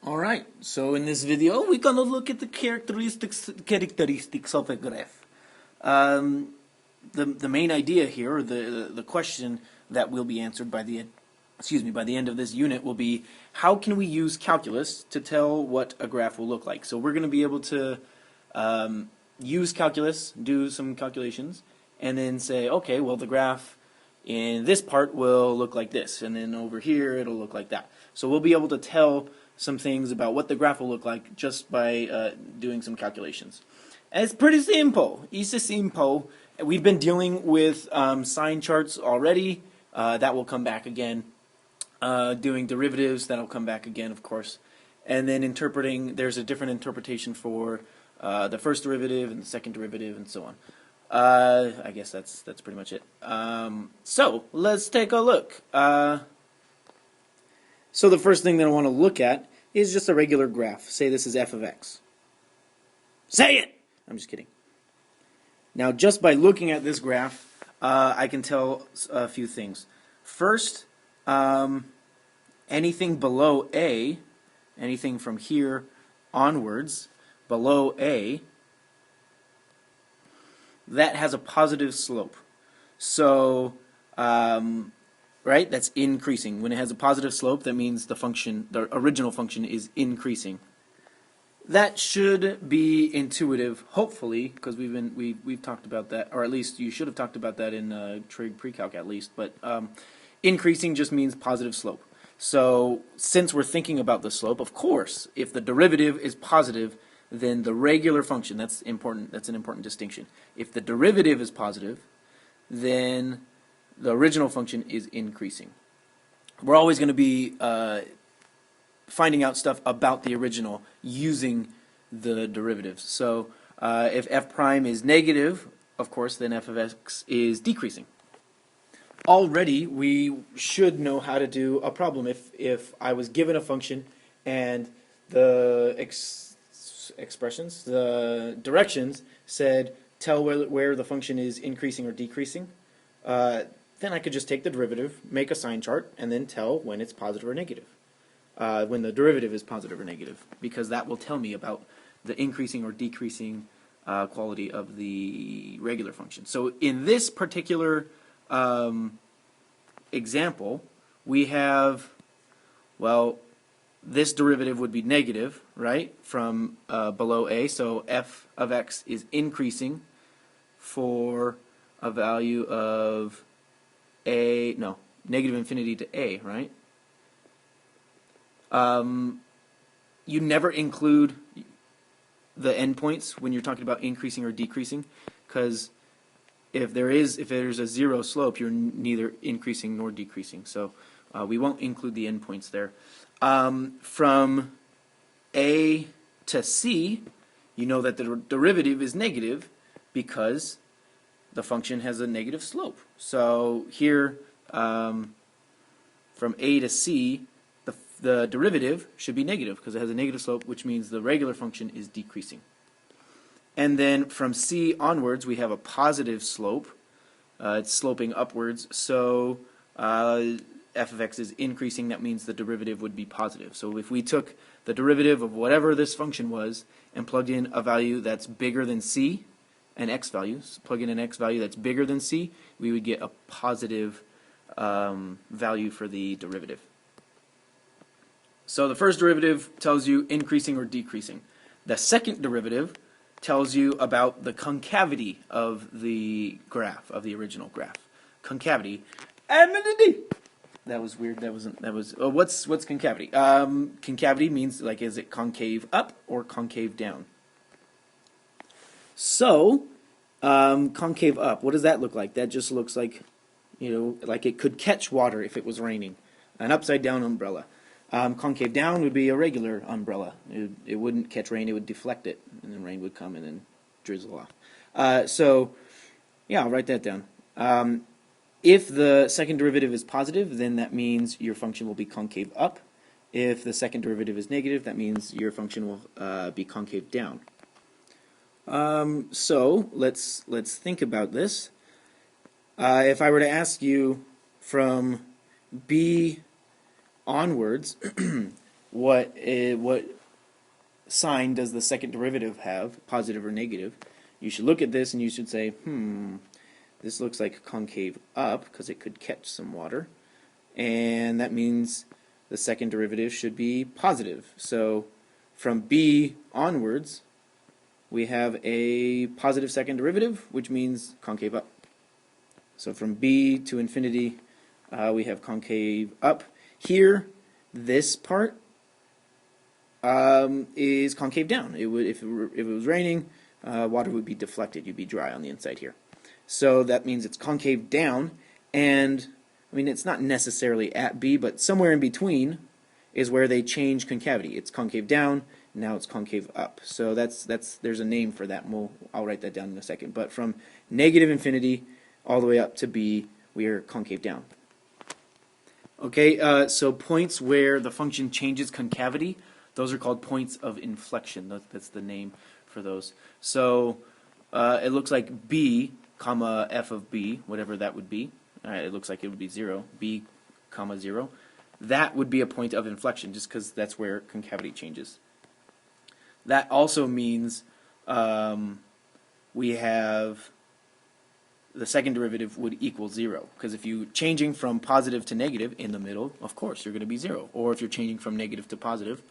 Alright, so in this video we're gonna look at the characteristics of a graph. The main idea here, or the question that will be answered by the end of this unit will be, how can we use calculus to tell what a graph will look like? So we're going to be able to use calculus, do some calculations, and then say, okay, well the graph in this part will look like this, and then over here it'll look like that. So we'll be able to tell some things about what the graph will look like just by doing some calculations. And it's pretty simple. It's simple. We've been dealing with sign charts already. That will come back again. Doing derivatives, that'll come back again, of course. And then interpreting, there's a different interpretation for the first derivative and the second derivative and so on. I guess that's pretty much it. So let's take a look. So the first thing that I want to look at is just a regular graph. Say this is f of x. Say it! I'm just kidding. Now just by looking at this graph, I can tell a few things. First, anything below a, anything from here onwards, below a, that has a positive slope. So, right, that's increasing. When it has a positive slope, that means the function, the original function, is increasing. That should be intuitive, hopefully, because we've talked about that, or at least you should have talked about that in trig precalc at least. But increasing just means positive slope. So since we're thinking about the slope, of course, if the derivative is positive, then the regular function, that's important. That's an important distinction. If the derivative is positive, then the original function is increasing. We're always going to be finding out stuff about the original using the derivatives. So if f prime is negative, of course, then f of x is decreasing. Already, we should know how to do a problem if I was given a function and the expressions, the directions said tell where the function is increasing or decreasing, then I could just take the derivative, make a sign chart, and then tell when it's positive or negative. When the derivative is positive or negative, because that will tell me about the increasing or decreasing quality of the regular function. So in this particular example, we have, well, this derivative would be negative, right, from below a, so f of x is increasing for a value of a, no, negative infinity to a, right? You never include the endpoints when you're talking about increasing or decreasing, because if there's a zero slope, you're neither increasing nor decreasing. So we won't include the endpoints there. From a to c, you know that the derivative is negative because the function has a negative slope. So here, from a to c, the derivative should be negative because it has a negative slope, which means the regular function is decreasing. And then from c onwards, we have a positive slope. It's sloping upwards, so f of x is increasing. That means the derivative would be positive. So if we took the derivative of whatever this function was and plugged in a value that's bigger than c, an x value, so plug in an x value that's bigger than c, we would get a positive value for the derivative. So the first derivative tells you increasing or decreasing. The second derivative tells you about the concavity of the graph, of the original graph. Concavity. That was weird. What's concavity? Concavity means, like, is it concave up or concave down? So, concave up, what does that look like? That just looks like, like it could catch water if it was raining. An upside down umbrella. Concave down would be a regular umbrella. It wouldn't catch rain, it would deflect it, and then rain would come and then drizzle off. So, yeah, I'll write that down. If the second derivative is positive, then that means your function will be concave up. If the second derivative is negative, that means your function will be concave down. So let's think about this. If I were to ask you from b onwards, what sign does the second derivative have, positive or negative, you should look at this and you should say, this looks like concave up because it could catch some water, and that means the second derivative should be positive. So from b onwards, we have a positive second derivative, which means concave up. So from b to infinity, we have concave up. Here, this part is concave down. It would, if it was raining, water would be deflected. You'd be dry on the inside here. So that means it's concave down, and I mean it's not necessarily at B, but somewhere in between is where they change concavity. It's concave down, now it's concave up. So there's a name for that. I'll write that down in a second. But from negative infinity all the way up to B, we are concave down. Okay, so points where the function changes concavity, those are called points of inflection. That's the name for those. So it looks like B, comma f of b, whatever that would be. It looks like it would be 0, b, comma 0. That would be a point of inflection, just because that's where concavity changes. That also means we have the second derivative would equal 0, because if you're changing from positive to negative in the middle, of course you're going to be 0. Or if you're changing from negative to positive,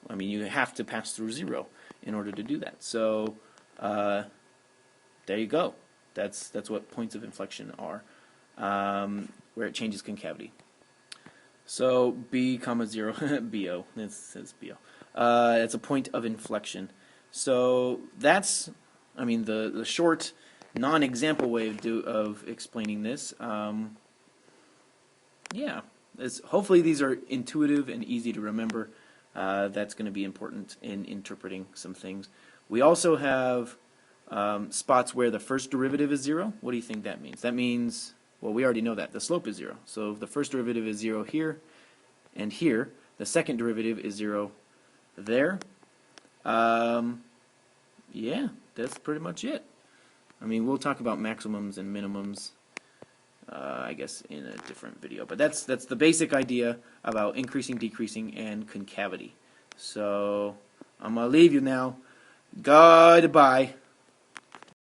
I mean, you have to pass through 0 in order to do that. So there you go. That's what points of inflection are, where it changes concavity. So b comma 0, bo. It says bo. It's a point of inflection. So that's, I mean, the short, non-example way of explaining this. Yeah, hopefully these are intuitive and easy to remember. That's going to be important in interpreting some things. We also have spots where the first derivative is 0. What do you think that means? That means, well, we already know that. The slope is 0. So if the first derivative is 0 here and here, the second derivative is 0 there. Yeah, that's pretty much it. I mean, we'll talk about maximums and minimums, I guess, in a different video. But that's the basic idea about increasing, decreasing, and concavity. So I'm going to leave you now. Goodbye.